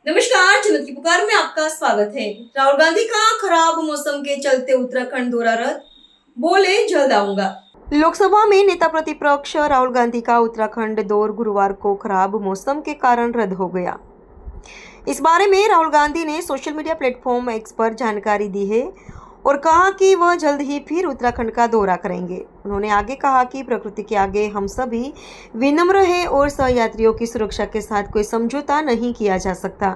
नमस्कार, जनता की पुकार में आपका स्वागत है। राहुल गांधी का खराब मौसम के चलते उत्तराखंड दौरा रद्द, बोले जल्द आऊंगा। लोकसभा में नेता प्रतिपक्ष राहुल गांधी का उत्तराखंड दौरा गुरुवार को खराब मौसम के कारण रद्द हो गया। इस बारे में राहुल गांधी ने सोशल मीडिया प्लेटफॉर्म एक्स पर जानकारी दी है और कहा कि वह जल्द ही फिर उत्तराखंड का दौरा करेंगे। उन्होंने आगे कहा कि प्रकृति के आगे हम सभी विनम्र हैं और सहयात्रियों की सुरक्षा के साथ कोई समझौता नहीं किया जा सकता।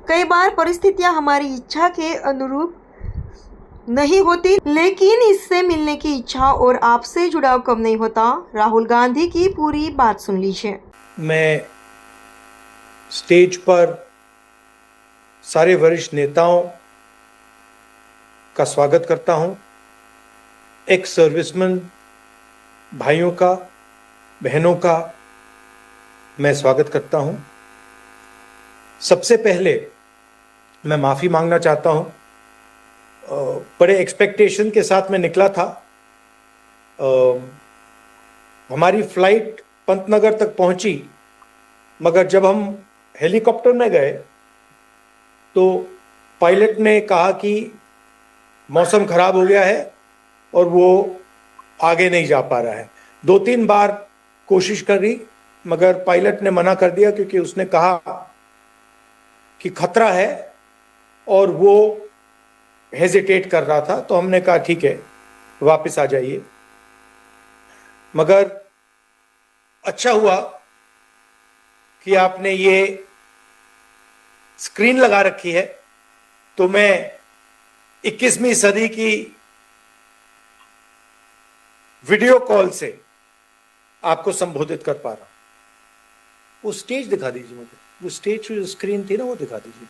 कई बार परिस्थितियां हमारी इच्छा के अनुरूप नहीं होती, लेकिन इससे मिलने की इच्छा और आपसे जुड़ाव कम नहीं होता। राहुल गांधी की पूरी बात सुन लीजिए। मैं स्टेज पर सारे वरिष्ठ नेताओं का स्वागत करता हूं। एक्स सर्विसमैन भाइयों का, बहनों का मैं स्वागत करता हूं। सबसे पहले मैं माफ़ी मांगना चाहता हूं। बड़े एक्सपेक्टेशन के साथ मैं निकला था। हमारी फ्लाइट पंतनगर तक पहुंची, मगर जब हम हेलीकॉप्टर में गए तो पायलट ने कहा कि मौसम खराब हो गया है और वो आगे नहीं जा पा रहा है। 2-3 बार कोशिश करी, मगर पायलट ने मना कर दिया क्योंकि उसने कहा कि खतरा है और वो हेजिटेट कर रहा था। तो हमने कहा ठीक है, वापस आ जाइए। मगर अच्छा हुआ कि आपने ये स्क्रीन लगा रखी है, तो मैं 21वीं सदी की वीडियो कॉल से आपको संबोधित कर पा रहा हूं। वो स्टेज दिखा दीजिए मुझे, वो स्टेज जो स्क्रीन थी ना वो दिखा दीजिए।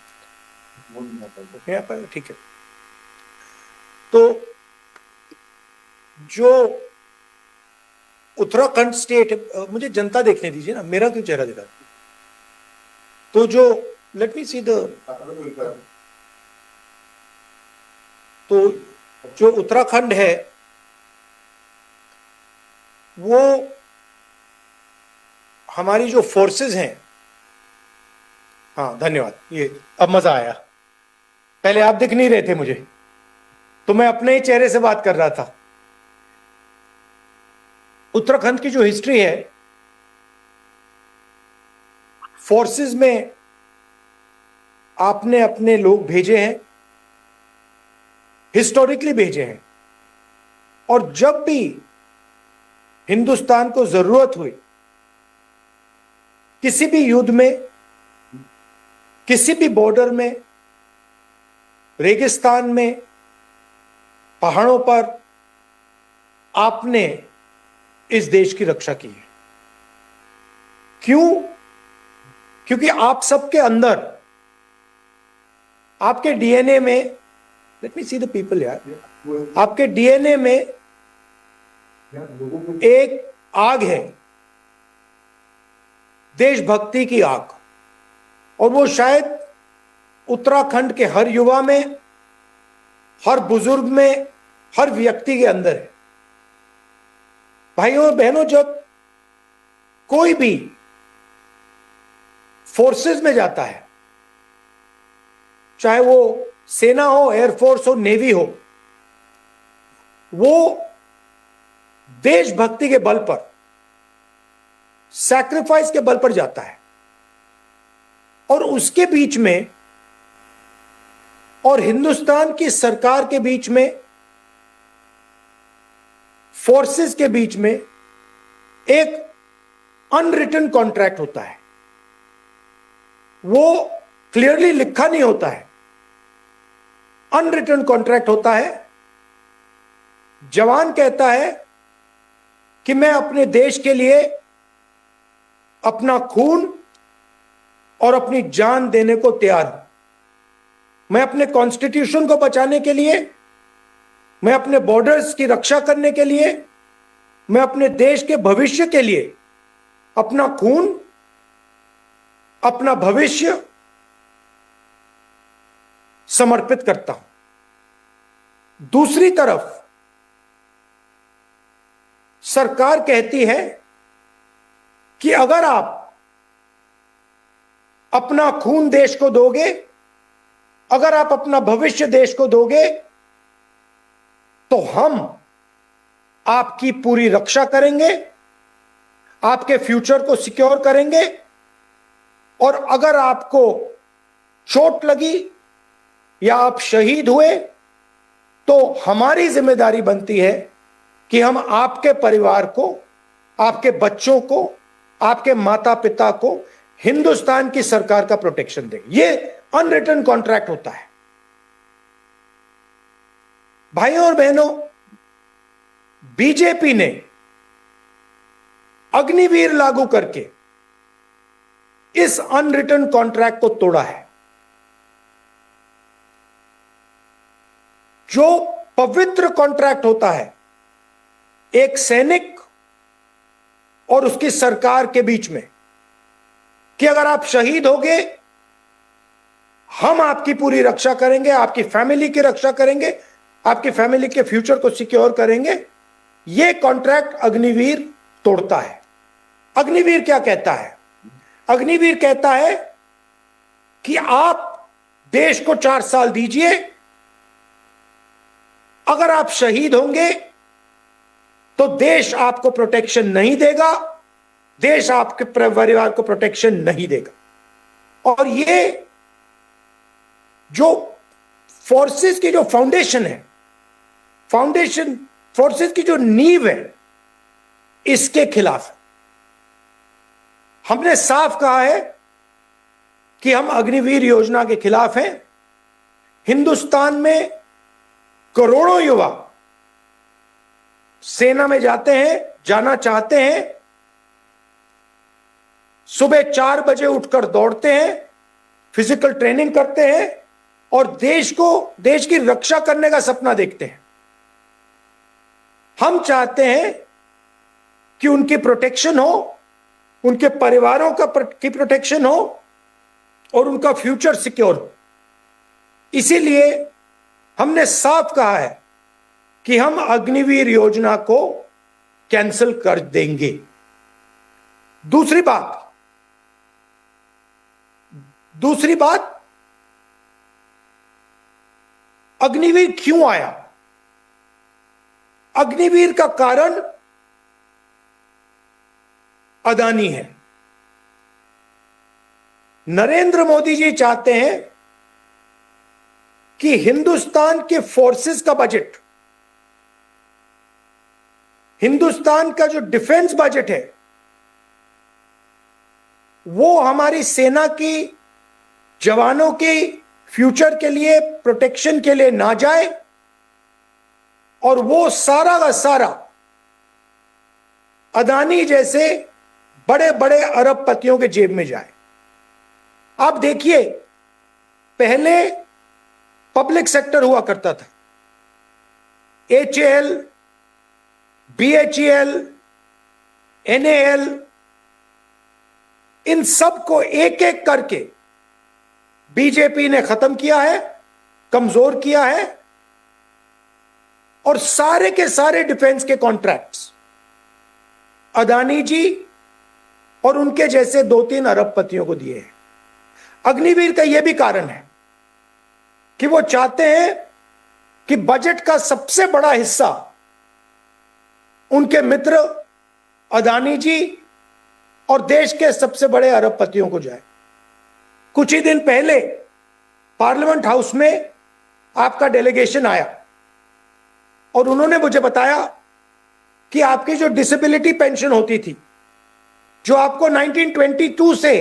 यहाँ पर ठीक है। तो जो उत्तराखंड स्टेट, मुझे जनता देखने दीजिए ना, मेरा क्यों चेहरा दिखा। तो जो लेट मी सी द, तो जो उत्तराखंड है वो हमारी जो फोर्सेस हैं, हाँ धन्यवाद, ये अब मजा आया। पहले आप दिख नहीं रहे थे मुझे, तो मैं अपने ही चेहरे से बात कर रहा था। उत्तराखंड की जो हिस्ट्री है, फोर्सेस में आपने अपने लोग भेजे हैं, हिस्टोरिकली भेजे हैं, और जब भी हिंदुस्तान को जरूरत हुई, किसी भी युद्ध में, किसी भी बॉर्डर में, रेगिस्तान में, पहाड़ों पर, आपने इस देश की रक्षा की है। क्यों? क्योंकि आप सबके अंदर, आपके डीएनए में, let me see the people यार, आपके डीएनए में एक आग है, देशभक्ति की आग, और वो शायद उत्तराखंड के हर युवा में, हर बुजुर्ग में, हर व्यक्ति के अंदर है। भाइयों और बहनों, जब कोई भी फोर्सेस में जाता है, चाहे वो सेना हो, एयरफोर्स हो, नेवी हो, वो देशभक्ति के बल पर, सैक्रिफाइस के बल पर जाता है। और उसके बीच में और हिंदुस्तान की सरकार के बीच में, फोर्सेस के बीच में एक अनरिटन कॉन्ट्रैक्ट होता है। वो क्लियरली लिखा नहीं होता है, अनरिटन कॉन्ट्रैक्ट होता है। जवान कहता है कि मैं अपने देश के लिए अपना खून और अपनी जान देने को तैयार हूं। मैं अपने कॉन्स्टिट्यूशन को बचाने के लिए, मैं अपने बॉर्डर्स की रक्षा करने के लिए, मैं अपने देश के भविष्य के लिए अपना खून, अपना भविष्य समर्पित करता हूं। दूसरी तरफ सरकार कहती है कि अगर आप अपना खून देश को दोगे, अगर आप अपना भविष्य देश को दोगे, तो हम आपकी पूरी रक्षा करेंगे, आपके फ्यूचर को सिक्योर करेंगे। और अगर आपको चोट लगी या आप शहीद हुए, तो हमारी जिम्मेदारी बनती है कि हम आपके परिवार को, आपके बच्चों को, आपके माता पिता को हिंदुस्तान की सरकार का प्रोटेक्शन दें। यह अनरिटन कॉन्ट्रैक्ट होता है। भाइयों और बहनों, बीजेपी ने अग्निवीर लागू करके इस अनरिटन कॉन्ट्रैक्ट को तोड़ा है। जो पवित्र कॉन्ट्रैक्ट होता है एक सैनिक और उसकी सरकार के बीच में, कि अगर आप शहीद होगे, हम आपकी पूरी रक्षा करेंगे, आपकी फैमिली की रक्षा करेंगे, आपकी फैमिली के फ्यूचर को सिक्योर करेंगे, यह कॉन्ट्रैक्ट अग्निवीर तोड़ता है। अग्निवीर क्या कहता है? अग्निवीर कहता है कि आप देश को 4 साल दीजिए, अगर आप शहीद होंगे तो देश आपको प्रोटेक्शन नहीं देगा, देश आपके परिवार को प्रोटेक्शन नहीं देगा। और ये जो फोर्सेस की जो फाउंडेशन है, फाउंडेशन फोर्सेस की जो नींव है, इसके खिलाफ हमने साफ कहा है कि हम अग्निवीर योजना के खिलाफ हैं। हिंदुस्तान में करोड़ों युवा सेना में जाते हैं, जाना चाहते हैं, सुबह 4 बजे उठकर दौड़ते हैं, फिजिकल ट्रेनिंग करते हैं और देश की रक्षा करने का सपना देखते हैं। हम चाहते हैं कि उनकी प्रोटेक्शन हो, उनके परिवारों की प्रोटेक्शन हो और उनका फ्यूचर सिक्योर हो। इसीलिए हमने साफ कहा है कि हम अग्निवीर योजना को कैंसिल कर देंगे। दूसरी बात, अग्निवीर क्यों आया? अग्निवीर का कारण अदानी है। नरेंद्र मोदी जी चाहते हैं कि हिंदुस्तान के फोर्सेस का बजट, हिंदुस्तान का जो डिफेंस बजट है, वो हमारी सेना की जवानों के फ्यूचर के लिए, प्रोटेक्शन के लिए ना जाए और वो सारा का सारा अदानी जैसे बड़े बड़े अरबपतियों के जेब में जाए। आप देखिए, पहले पब्लिक सेक्टर हुआ करता था, HAL, BHEL, NAL, इन सब को एक एक करके बीजेपी ने खत्म किया है, कमजोर किया है और सारे के सारे डिफेंस के कॉन्ट्रैक्ट्स अदानी जी और उनके जैसे 2-3 अरबपतियों को दिए हैं। अग्निवीर का यह भी कारण है कि वो चाहते हैं कि बजट का सबसे बड़ा हिस्सा उनके मित्र अदानी जी और देश के सबसे बड़े अरबपतियों को जाए। कुछ ही दिन पहले पार्लियामेंट हाउस में आपका डेलीगेशन आया और उन्होंने मुझे बताया कि आपकी जो डिसेबिलिटी पेंशन होती थी, जो आपको 1922 से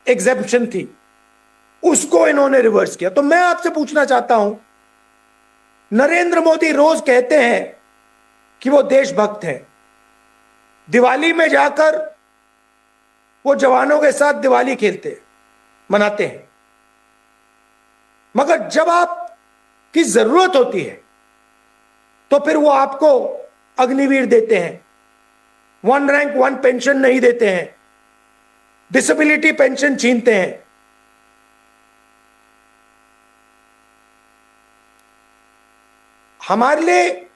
एग्जेम्पशन थी, उसको इन्होंने रिवर्स किया। तो मैं आपसे पूछना चाहता हूं, नरेंद्र मोदी रोज कहते हैं कि वो देशभक्त हैं, दिवाली में जाकर वो जवानों के साथ दिवाली मनाते हैं, मगर जब आपकी जरूरत होती है तो फिर वो आपको अग्निवीर देते हैं, 1 रैंक 1 पेंशन नहीं देते हैं, डिसेबिलिटी पेंशन छीनते हैं। हमारे लिए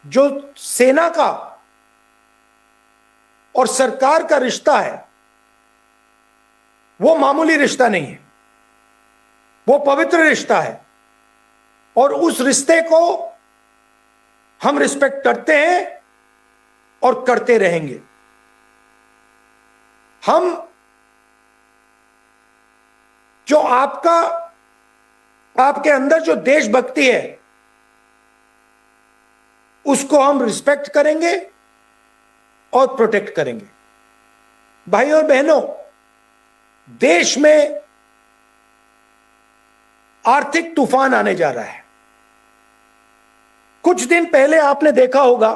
जो सेना का और सरकार का रिश्ता है, वो मामूली रिश्ता नहीं है, वो पवित्र रिश्ता है और उस रिश्ते को हम रिस्पेक्ट करते हैं और करते रहेंगे। हम जो आपके अंदर जो देशभक्ति है उसको हम रिस्पेक्ट करेंगे और प्रोटेक्ट करेंगे। भाइयों और बहनों, देश में आर्थिक तूफान आने जा रहा है। कुछ दिन पहले आपने देखा होगा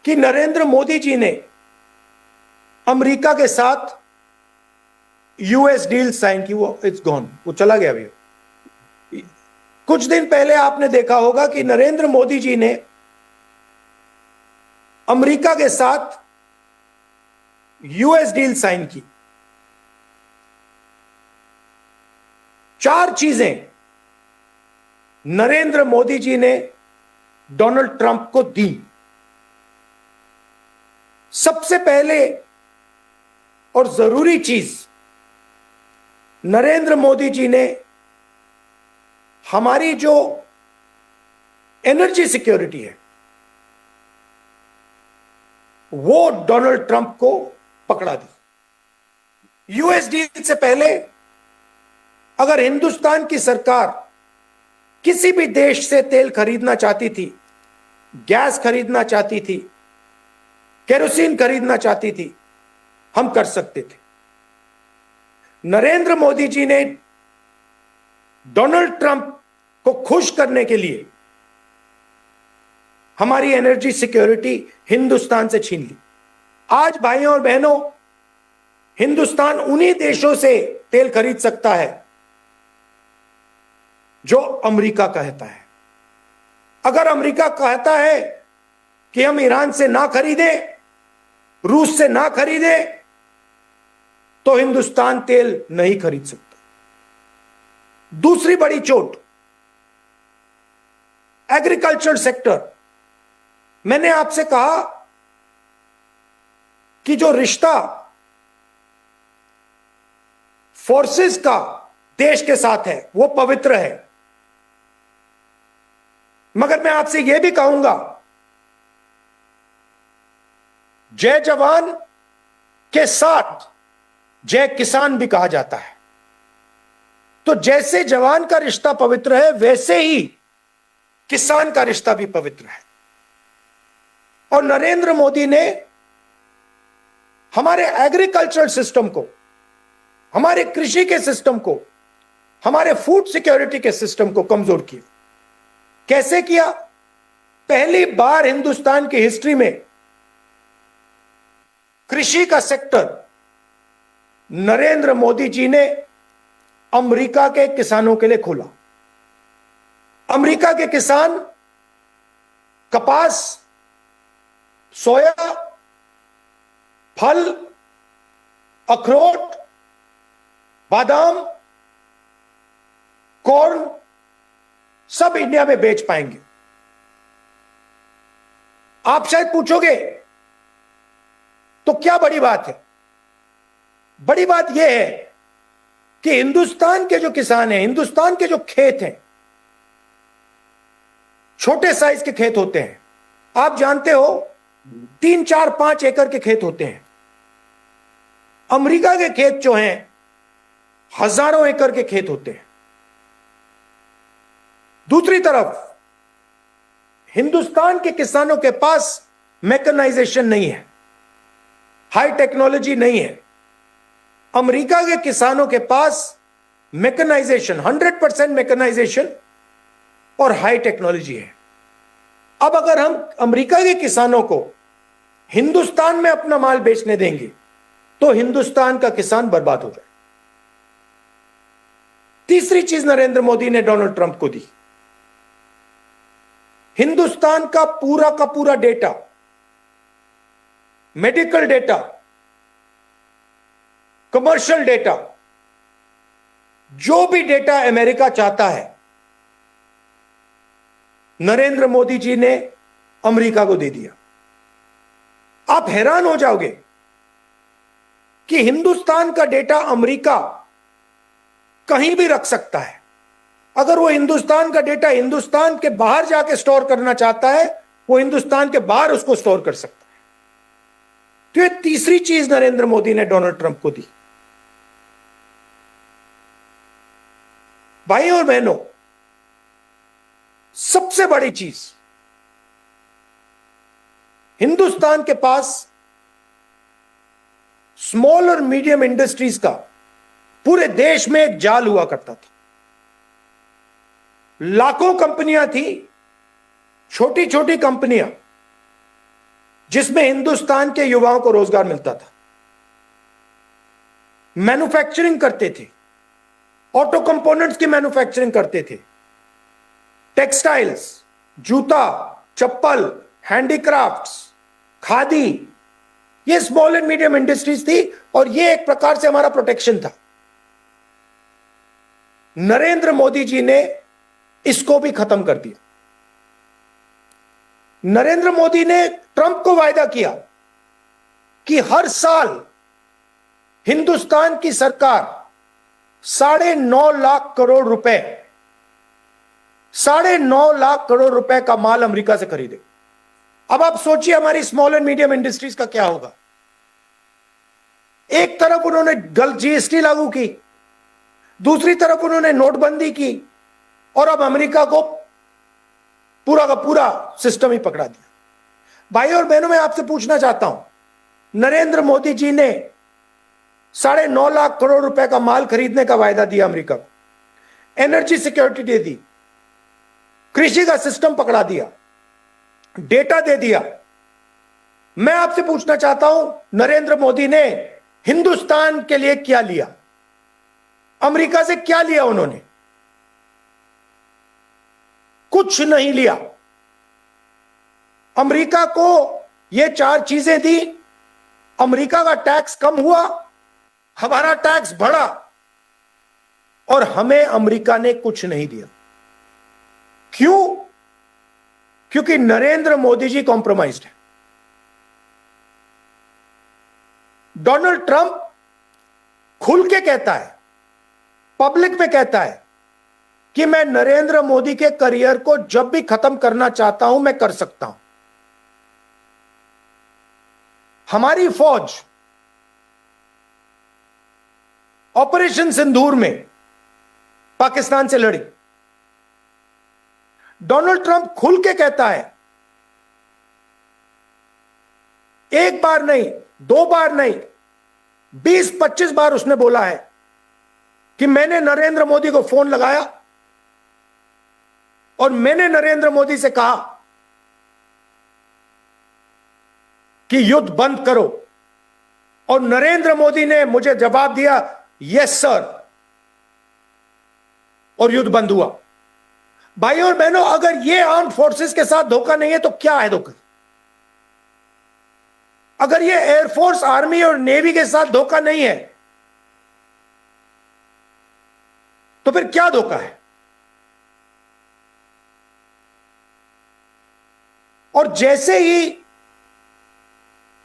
कि नरेंद्र मोदी जी ने अमेरिका के साथ यूएस डील साइन की। वो इट्स गॉन, वो चला गया अभी। कुछ दिन पहले आपने देखा होगा कि नरेंद्र मोदी जी ने अमेरिका के साथ यूएस डील साइन की। 4 चीजें नरेंद्र मोदी जी ने डोनाल्ड ट्रंप को दी। सबसे पहले और जरूरी चीज, नरेंद्र मोदी जी ने हमारी जो एनर्जी सिक्योरिटी है वो डोनाल्ड ट्रंप को पकड़ा दी। यूएस डील से पहले अगर हिंदुस्तान की सरकार किसी भी देश से तेल खरीदना चाहती थी, गैस खरीदना चाहती थी, केरोसिन खरीदना चाहती थी, हम कर सकते थे। नरेंद्र मोदी जी ने डोनाल्ड ट्रंप को खुश करने के लिए हमारी एनर्जी सिक्योरिटी हिंदुस्तान से छीन ली। आज भाइयों और बहनों, हिंदुस्तान उन्हीं देशों से तेल खरीद सकता है जो अमेरिका कहता है। अगर अमेरिका कहता है कि हम ईरान से ना खरीदें, रूस से ना खरीदें, तो हिंदुस्तान तेल नहीं खरीद सकता। दूसरी बड़ी चोट, एग्रीकल्चर सेक्टर। मैंने आपसे कहा कि जो रिश्ता फोर्सेस का देश के साथ है वो पवित्र है, मगर मैं आपसे यह भी कहूंगा, जय जवान के साथ जय किसान भी कहा जाता है। तो जैसे जवान का रिश्ता पवित्र है, वैसे ही किसान का रिश्ता भी पवित्र है। और नरेंद्र मोदी ने हमारे एग्रीकल्चरल सिस्टम को, हमारे कृषि के सिस्टम को, हमारे फूड सिक्योरिटी के सिस्टम को कमजोर किया। कैसे किया? पहली बार हिंदुस्तान की हिस्ट्री में कृषि का सेक्टर नरेंद्र मोदी जी ने अमेरिका के किसानों के लिए खोला। अमेरिका के किसान कपास, सोया, फल, अखरोट, बादाम, कॉर्न सब इंडिया में बेच पाएंगे। आप शायद पूछोगे तो क्या बड़ी बात है? बड़ी बात यह है कि हिंदुस्तान के जो किसान हैं, हिंदुस्तान के जो खेत हैं, छोटे साइज के खेत होते हैं। आप जानते हो 3, 4, 5 एकड़ के खेत होते हैं। अमेरिका के खेत जो हैं हजारों एकड़ के खेत होते हैं। दूसरी तरफ हिंदुस्तान के किसानों के पास मैकेनाइजेशन नहीं है, हाई टेक्नोलॉजी नहीं है। अमेरिका के किसानों के पास मैकेनाइजेशन, 100% मैकेनाइजेशन और हाई टेक्नोलॉजी है। अब अगर हम अमेरिका के किसानों को हिंदुस्तान में अपना माल बेचने देंगे तो हिंदुस्तान का किसान बर्बाद हो जाए। तीसरी चीज नरेंद्र मोदी ने डोनाल्ड ट्रंप को दी, हिंदुस्तान का पूरा data, medical data, commercial data, जो भी डेटा अमेरिका चाहता है, नरेंद्र मोदी जी ने अमेरिका को दे दिया। आप हैरान हो जाओगे कि हिंदुस्तान का डेटा अमेरिका कहीं भी रख सकता है। अगर वो हिंदुस्तान का डेटा हिंदुस्तान के बाहर जाके स्टोर करना चाहता है, वो हिंदुस्तान के बाहर उसको स्टोर कर सकता है। तो ये तीसरी चीज नरेंद्र मोदी ने डोनाल्ड ट्रंप को दी। भाई और बहनों, सबसे बड़ी चीज, हिंदुस्तान के पास स्मॉल और मीडियम इंडस्ट्रीज का पूरे देश में एक जाल हुआ करता था। लाखों कंपनियां थी, छोटी छोटी कंपनियां, जिसमें हिंदुस्तान के युवाओं को रोजगार मिलता था। मैन्युफैक्चरिंग करते थे, ऑटो कंपोनेंट्स की मैन्युफैक्चरिंग करते थे, टेक्सटाइल्स, जूता, चप्पल, हैंडीक्राफ्ट्स, खादी, ये स्मॉल एंड मीडियम इंडस्ट्रीज थी और ये एक प्रकार से हमारा प्रोटेक्शन था। नरेंद्र मोदी जी ने इसको भी खत्म कर दिया। नरेंद्र मोदी ने ट्रंप को वायदा किया कि हर साल हिंदुस्तान की सरकार 9.5 लाख करोड़ रुपए 9.5 लाख करोड़ रुपए का माल अमेरिका से खरीदे। अब आप सोचिए हमारी स्मॉल एंड मीडियम इंडस्ट्रीज का क्या होगा। एक तरफ उन्होंने गलत जीएसटी लागू की, दूसरी तरफ उन्होंने नोटबंदी की और अब अमेरिका को पूरा का पूरा सिस्टम ही पकड़ा दिया। भाई और बहनों, मैं आपसे पूछना चाहता हूं, नरेंद्र मोदी जी ने 9.5 लाख करोड़ रुपए का माल खरीदने का वायदा दिया अमेरिका को, एनर्जी सिक्योरिटी दे दी, कृषि का सिस्टम पकड़ा दिया, डेटा दे दिया। मैं आपसे पूछना चाहता हूं, नरेंद्र मोदी ने हिंदुस्तान के लिए क्या लिया? अमेरिका से क्या लिया उन्होंने? कुछ नहीं लिया। अमेरिका को ये 4 चीजें दी, अमेरिका का टैक्स कम हुआ, हमारा टैक्स बढ़ा और हमें अमेरिका ने कुछ नहीं दिया। क्यों? क्योंकि नरेंद्र मोदी जी कॉम्प्रोमाइज्ड है। डोनाल्ड ट्रंप खुल के कहता है, पब्लिक में कहता है कि मैं नरेंद्र मोदी के करियर को जब भी खत्म करना चाहता हूं मैं कर सकता हूं। हमारी फौज ऑपरेशन सिंदूर में पाकिस्तान से लड़ी। डोनाल्ड ट्रंप खुल के कहता है, एक बार नहीं, 2 बार नहीं, 20-25 बार उसने बोला है कि मैंने नरेंद्र मोदी को फोन लगाया और मैंने नरेंद्र मोदी से कहा कि युद्ध बंद करो और नरेंद्र मोदी ने मुझे जवाब दिया, यस सर, और युद्ध बंद हुआ। भाई और बहनों, अगर ये आर्म्ड फोर्सेस के साथ धोखा नहीं है तो क्या है धोखा? अगर ये एयरफोर्स, आर्मी और नेवी के साथ धोखा नहीं है तो फिर क्या धोखा है? और जैसे ही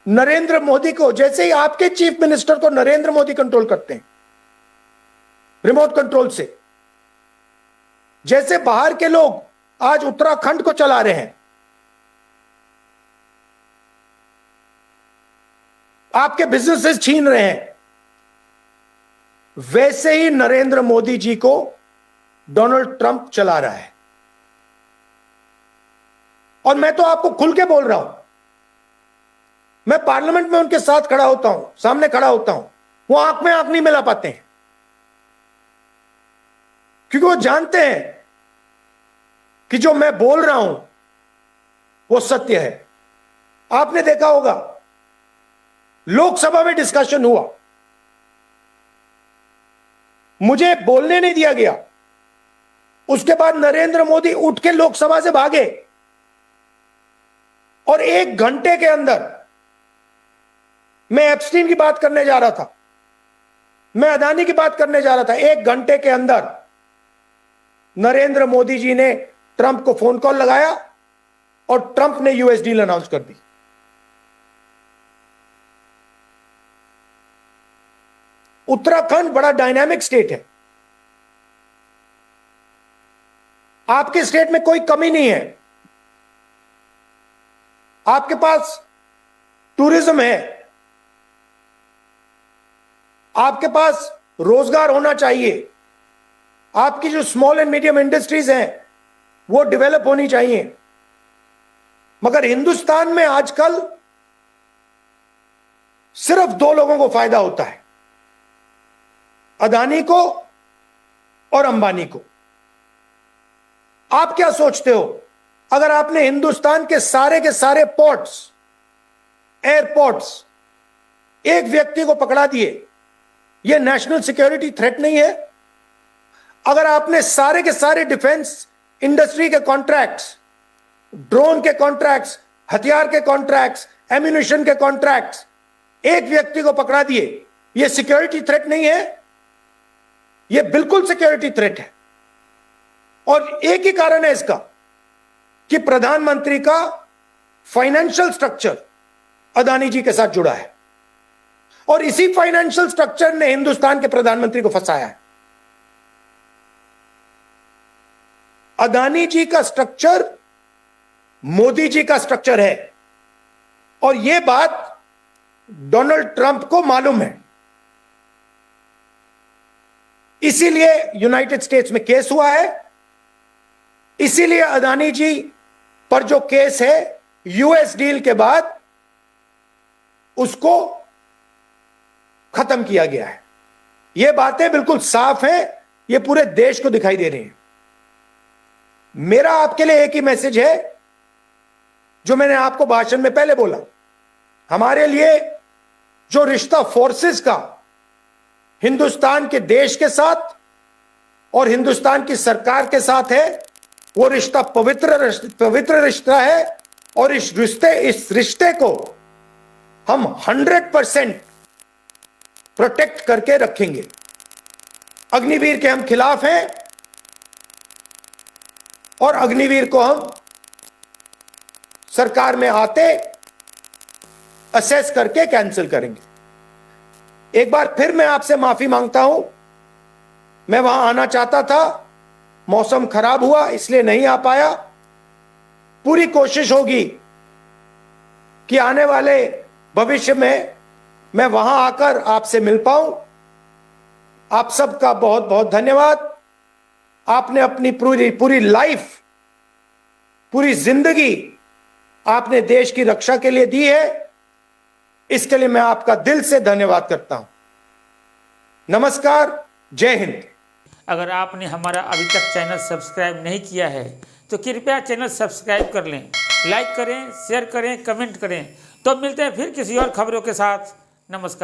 नरेंद्र मोदी को, जैसे ही आपके चीफ मिनिस्टर को नरेंद्र मोदी कंट्रोल करते हैं रिमोट कंट्रोल से, जैसे बाहर के लोग आज उत्तराखंड को चला रहे हैं, आपके बिजनेसेस छीन रहे हैं, वैसे ही नरेंद्र मोदी जी को डोनाल्ड ट्रंप चला रहा है। और मैं तो आपको खुल के बोल रहा हूं, मैं पार्लियामेंट में उनके साथ खड़ा होता हूं, सामने खड़ा होता हूं, वो आंख में आंख नहीं मिला पाते हैं क्योंकि वो जानते हैं कि जो मैं बोल रहा हूं वो सत्य है। आपने देखा होगा लोकसभा में डिस्कशन हुआ, मुझे बोलने नहीं दिया गया, उसके बाद नरेंद्र मोदी उठ के लोकसभा से भागे और 1 घंटे के अंदर, मैं एप्स्टीन की बात करने जा रहा था, मैं अदानी की बात करने जा रहा था, 1 घंटे के अंदर नरेंद्र मोदी जी ने ट्रंप को फोन कॉल लगाया और ट्रंप ने यूएस डील अनाउंस कर दी। उत्तराखंड बड़ा डायनामिक स्टेट है। आपके स्टेट में कोई कमी नहीं है। आपके पास टूरिज्म है, आपके पास रोजगार होना चाहिए, आपकी जो स्मॉल एंड मीडियम इंडस्ट्रीज हैं वो डेवलप होनी चाहिए। मगर हिंदुस्तान में आजकल सिर्फ दो लोगों को फायदा होता है, अदानी को और अंबानी को। आप क्या सोचते हो, अगर आपने हिंदुस्तान के सारे पोर्ट्स, एयरपोर्ट्स एक व्यक्ति को पकड़ा दिए, यह नेशनल सिक्योरिटी थ्रेट नहीं है? अगर आपने सारे के सारे डिफेंस इंडस्ट्री के कॉन्ट्रैक्ट्स, ड्रोन के कॉन्ट्रैक्ट्स, हथियार के कॉन्ट्रैक्ट्स, एम्यूनिशन के कॉन्ट्रैक्ट्स एक व्यक्ति को पकड़ा दिए, यह सिक्योरिटी थ्रेट नहीं है? यह बिल्कुल सिक्योरिटी थ्रेट है। और एक ही कारण है इसका कि प्रधानमंत्री का फाइनेंशियल स्ट्रक्चर अदानी जी के साथ जुड़ा है और इसी फाइनेंशियल स्ट्रक्चर ने हिंदुस्तान के प्रधानमंत्री को फंसाया है। अदानी जी का स्ट्रक्चर मोदी जी का स्ट्रक्चर है और यह बात डोनाल्ड ट्रंप को मालूम है। इसीलिए यूनाइटेड स्टेट्स में केस हुआ है, इसीलिए अदानी जी पर जो केस है यूएस डील के बाद उसको खत्म किया गया है। यह बातें बिल्कुल साफ हैं, यह पूरे देश को दिखाई दे रही हैं। मेरा आपके लिए एक ही मैसेज है जो मैंने आपको भाषण में पहले बोला। हमारे लिए जो रिश्ता फोर्सेस का हिंदुस्तान के देश के साथ और हिंदुस्तान की सरकार के साथ है, वो रिश्ता पवित्र रिश्ता है और इस रिश्ते को हम 100% प्रोटेक्ट करके रखेंगे। अग्निवीर के हम खिलाफ हैं और अग्निवीर को हम सरकार में आते असेस करके कैंसिल करेंगे। एक बार फिर मैं आपसे माफी मांगता हूं, मैं वहां आना चाहता था, मौसम खराब हुआ इसलिए नहीं आ पाया। पूरी कोशिश होगी कि आने वाले भविष्य में मैं वहां आकर आपसे मिल पाऊं। आप सबका बहुत बहुत धन्यवाद। आपने अपनी पूरी लाइफ, पूरी जिंदगी आपने देश की रक्षा के लिए दी है, इसके लिए मैं आपका दिल से धन्यवाद करता हूं। नमस्कार, जय हिंद। अगर आपने हमारा अभी तक चैनल सब्सक्राइब नहीं किया है तो कृपया चैनल सब्सक्राइब कर लें, लाइक करें, शेयर करें, कमेंट करें। तो मिलते हैं फिर किसी और खबरों के साथ। नमस्कार।